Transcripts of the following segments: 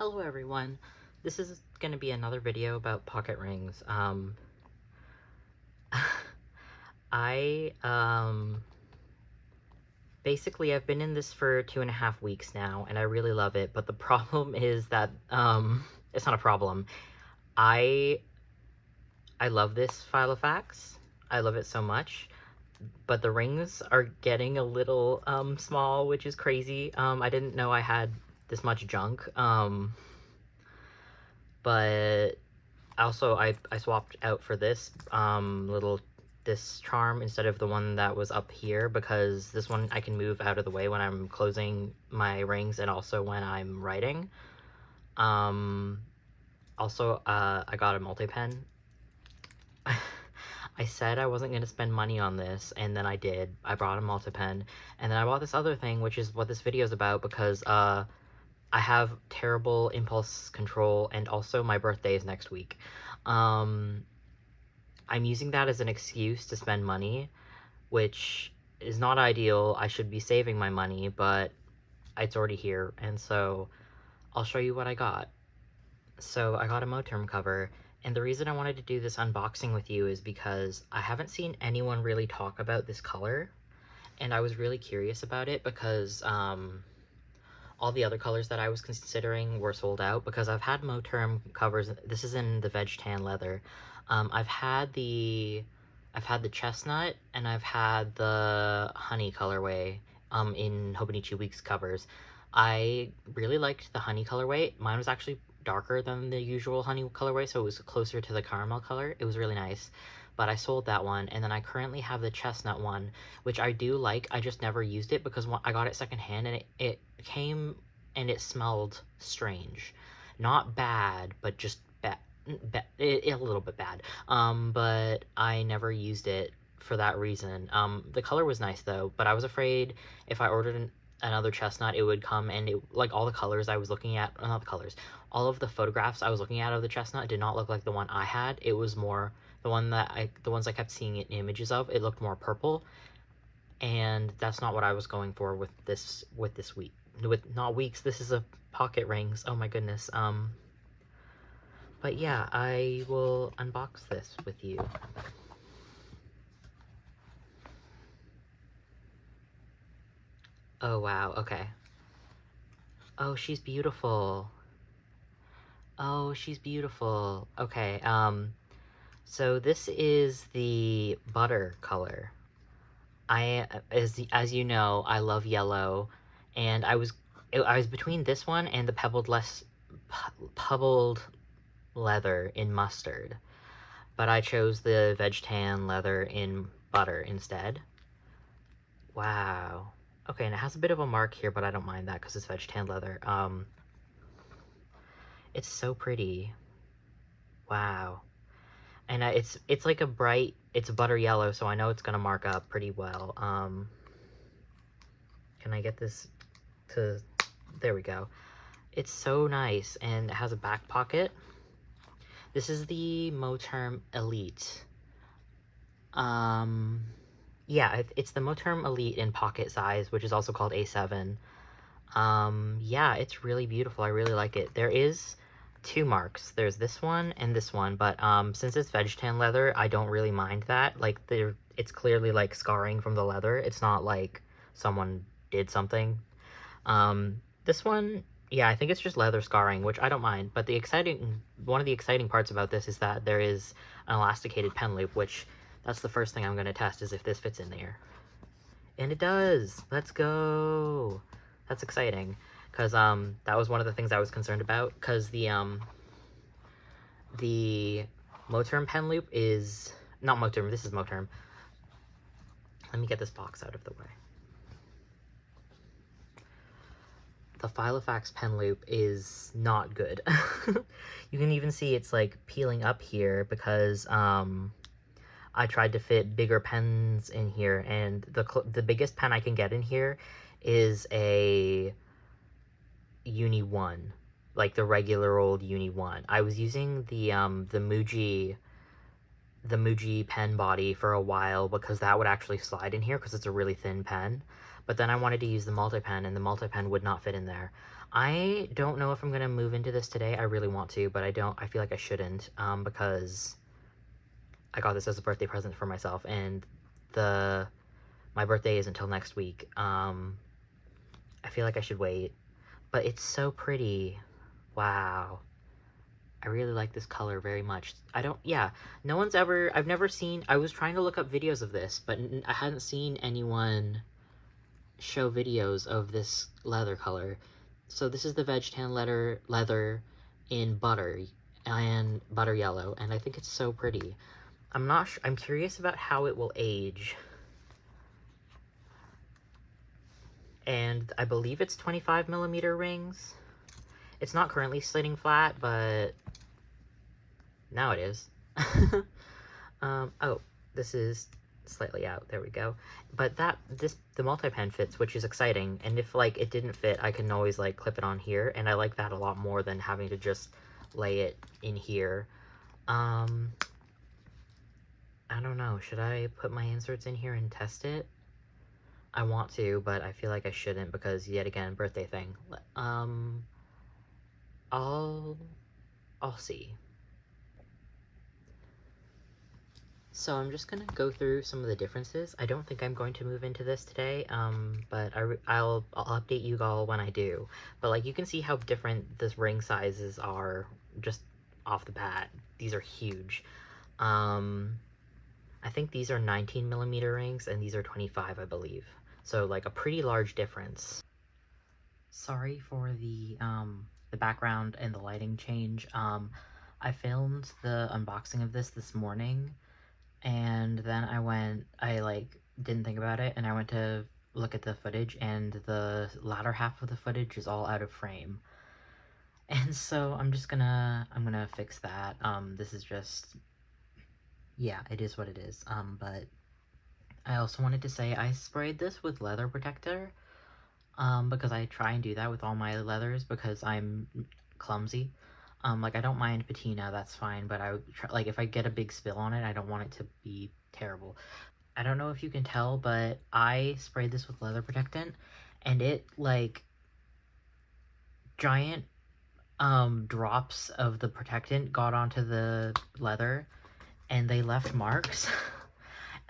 Hello everyone, this is going to be another video about pocket rings. I, basically I've been in this for 2.5 weeks now, and I really love it, but the problem is that, it's not a problem. I love this Filofax. I love it so much, but the rings are getting a little, small, which is crazy. I didn't know I had this much junk, but also, I swapped out for this this charm instead of the one that was up here, because this one I can move out of the way when I'm closing my rings and also when I'm writing. Also, I got a multi-pen. I said I wasn't going to spend money on this, and then I did. I brought a multi-pen, and then I bought this other thing, which is what this video is about, because, I have terrible impulse control, and also my birthday is next week. I'm using that as an excuse to spend money, which is not ideal. I should be saving my money, but it's already here, and so I'll show you what I got. So I got a moterm cover, and the reason I wanted to do this unboxing with you is because I haven't seen anyone really talk about this color, and I was really curious about it because, all the other colors that I was considering were sold out, because I've had moterm covers. This is in the veg tan leather. I've had the chestnut, and I've had the honey colorway in Hobonichi Weeks covers. I really liked the honey colorway. Mine was actually darker than the usual honey colorway, so it was closer to the caramel color. It was really nice. But I sold that one, and then I currently have the chestnut one, which I do like. I just never used it because I got it secondhand, and it came and it smelled strange. Not bad, but just bad. A little bit bad. But I never used it for that reason. The color was nice though, but I was afraid if I ordered another chestnut, it would come and like all the colors I was looking at, not the colors, all of the photographs I was looking at of the chestnut did not look like the one I had. It was more the ones I kept seeing in images of. It looked more purple, and that's not what I was going for with this week. With not weeks. This is a pocket rings. Oh my goodness. But yeah, I will unbox this with you. Oh wow, okay. Oh, she's beautiful. Oh, she's beautiful. Okay, so this is the butter color. As you know, I love yellow, and I was between this one and the pebbled leather in mustard, but I chose the veg tan leather in butter instead. Wow. Okay, and it has a bit of a mark here, but I don't mind that because it's veg tan leather. It's so pretty. Wow. And it's like it's butter yellow, so I know it's gonna mark up pretty well. Can I get this to, there we go. It's so nice, and it has a back pocket. This is the moterm Elite. Yeah, it's the moterm Elite in pocket size, which is also called A7. Yeah, it's really beautiful. I really like it. There is two marks. There's this one and this one, but since it's veg tan leather, I don't really mind that. Like, it's clearly like scarring from the leather. It's not like someone did something. This one, yeah, I think it's just leather scarring, which I don't mind. But one of the exciting parts about this is that there is an elasticated pen loop, which that's the first thing I'm going to test, is if this fits in there. And it does! Let's go! That's exciting, because that was one of the things I was concerned about, because the moterm pen loop is, not moterm, this is moterm. Let me get this box out of the way. The Filofax pen loop is not good. You can even see it's like peeling up here because I tried to fit bigger pens in here, and the biggest pen I can get in here is a Uni 1, like the regular old Uni 1. I was using the Muji pen body for a while because that would actually slide in here because it's a really thin pen. but then I wanted to use the multi-pen, and the multi-pen would not fit in there. I don't know if I'm gonna move into this today. I really want to, but I feel like I shouldn't, because I got this as a birthday present for myself, and my birthday isn't until next week. I feel like I should wait, but it's so pretty. Wow. I really like this color very much. No one's ever, I've never seen, I was trying to look up videos of this, but I hadn't seen anyone show videos of this leather color. So this is the veg tan leather in butter and butter yellow, and I think it's so pretty. I'm curious about how it will age. And I believe it's 25mm rings. It's not currently slitting flat, but now it is. Oh, this is slightly out. There we go. But the multi-pen fits, which is exciting. And if, like, it didn't fit, I can always, like, clip it on here. And I like that a lot more than having to just lay it in here. I don't know. Should I put my inserts in here and test it? I want to, but I feel like I shouldn't because, yet again, birthday thing. I'll see. So I'm just gonna go through some of the differences. I don't think I'm going to move into this today, but I'll update you all when I do. But like you can see how different this ring sizes are just off the bat. These are huge. I think these are 19mm rings and these are 25, I believe. So like a pretty large difference. Sorry for the background and the lighting change. I filmed the unboxing of this morning, and then I like didn't think about it, and I went to look at the footage, and the latter half of the footage is all out of frame. And so I'm gonna fix that. This is just, yeah, it is what it is. But I also wanted to say I sprayed this with leather protector, because I try and do that with all my leathers because I'm clumsy. Like I don't mind patina, that's fine, but I would try, like if I get a big spill on it, I don't want it to be terrible. I don't know if you can tell, but I sprayed this with leather protectant, and it, like, giant, drops of the protectant got onto the leather, and they left marks.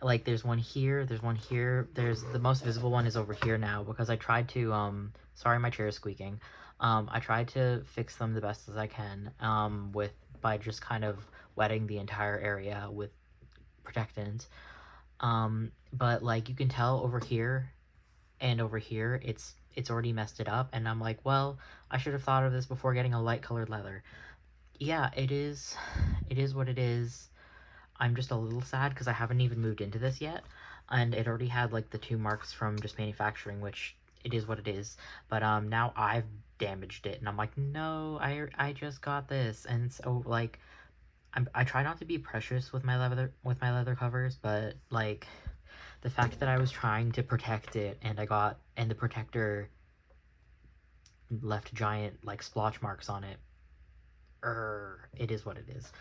Like, there's one here, the most visible one is over here now, because I tried to, sorry my chair is squeaking. I tried to fix them the best as I can, by just kind of wetting the entire area with protectant. But like you can tell over here and over here, it's already messed it up, and I'm like, well, I should have thought of this before getting a light colored leather. Yeah, it is what it is. I'm just a little sad because I haven't even moved into this yet, and it already had like the 2 marks from just manufacturing, which it is what it is. But now I've damaged it, and I'm like, no, I just got this. And so like I try not to be precious with my leather covers, but like the fact that I was trying to protect it and the protector left giant like splotch marks on it. It is what it is.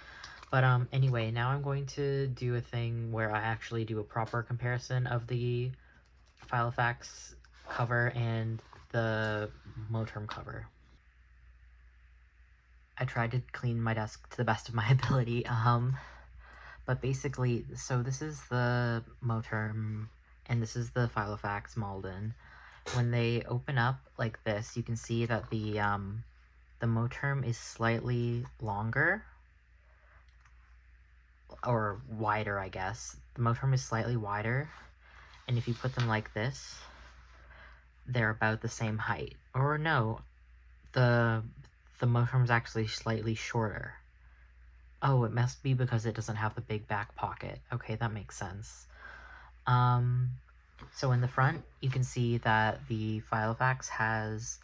But anyway, now I'm going to do a thing where I actually do a proper comparison of the Filofax cover and the moterm cover. I tried to clean my desk to the best of my ability, but basically, so this is the moterm, and this is the Filofax Malden. When they open up like this, you can see that the moterm is slightly longer, or wider, I guess. The moterm is slightly wider, and if you put them like this, they're about the same height. Or no, the moterm is actually slightly shorter. Oh, it must be because it doesn't have the big back pocket. Okay, that makes sense. So in the front, you can see that the Filofax has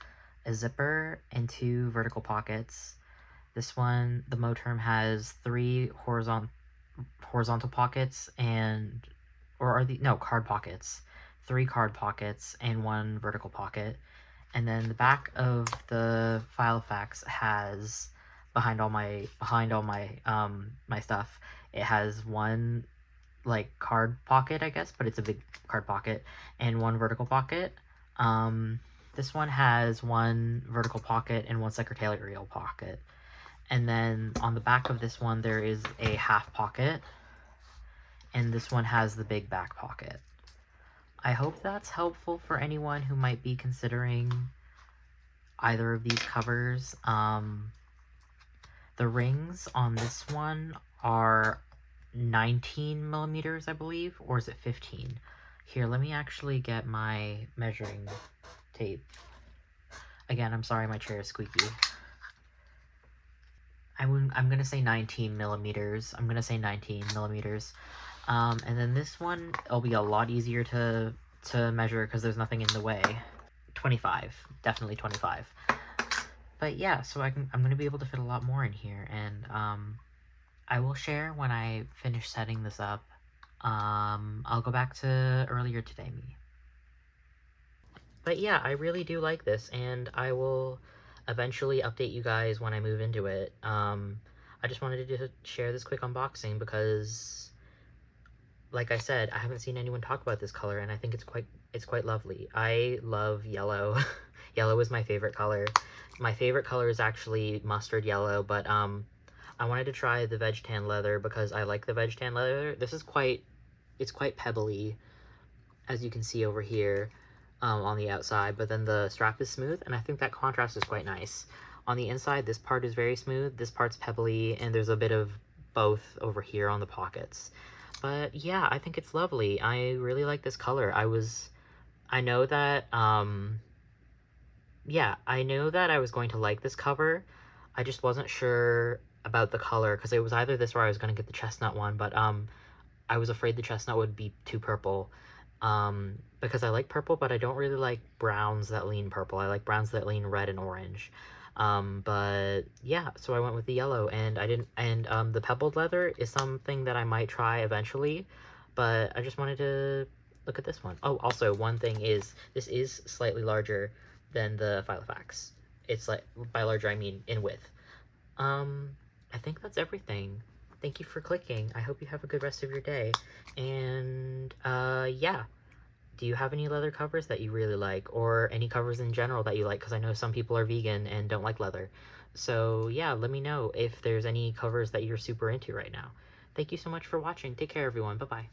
a zipper and 2 vertical pockets. This one, the moterm, has 3 horizontal pockets card pockets. 3 card pockets and 1 vertical pocket. And then the back of the Filofax has, behind all my my stuff, it has 1 like card pocket, I guess, but it's a big card pocket, and one vertical pocket. This one has one vertical pocket and one secretarial pocket. And then on the back of this one, there is a half pocket, and this one has the big back pocket. I hope that's helpful for anyone who might be considering either of these covers. The rings on this one are 19 millimeters, I believe, or is it 15? Here, let me actually get my measuring tape. Again, I'm sorry my chair is squeaky. I'm gonna say 19 millimeters. I'm gonna say 19 millimeters. And then this one, it'll be a lot easier to measure because there's nothing in the way. 25, definitely 25. But yeah, so I'm gonna be able to fit a lot more in here, and I will share when I finish setting this up. I'll go back to earlier today me. But yeah, I really do like this, and I will eventually update you guys when I move into it. I just wanted to share this quick unboxing because, like I said, I haven't seen anyone talk about this color, and I think it's quite lovely. I love yellow. Yellow is my favorite color. My favorite color is actually mustard yellow, but I wanted to try the veg tan leather because I like the veg tan leather. This is it's quite pebbly, as you can see over here on the outside, but then the strap is smooth, and I think that contrast is quite nice. On the inside, this part is very smooth, this part's pebbly, and there's a bit of both over here on the pockets. But yeah, I think it's lovely. I really like this color. I know that, yeah, I know that I was going to like this cover. I just wasn't sure about the color, because it was either this or I was going to get the chestnut one, but I was afraid the chestnut would be too purple. Because I like purple, but I don't really like browns that lean purple. I like browns that lean red and orange. But yeah, so I went with the yellow, and the pebbled leather is something that I might try eventually, but I just wanted to look at this one. Oh, also, one thing is, this is slightly larger than the Filofax. It's like, by larger I mean in width. I think that's everything. Thank you for clicking. I hope you have a good rest of your day. And, yeah. Do you have any leather covers that you really like, or any covers in general that you like? Because I know some people are vegan and don't like leather. So, yeah, let me know if there's any covers that you're super into right now. Thank you so much for watching. Take care, everyone. Bye-bye.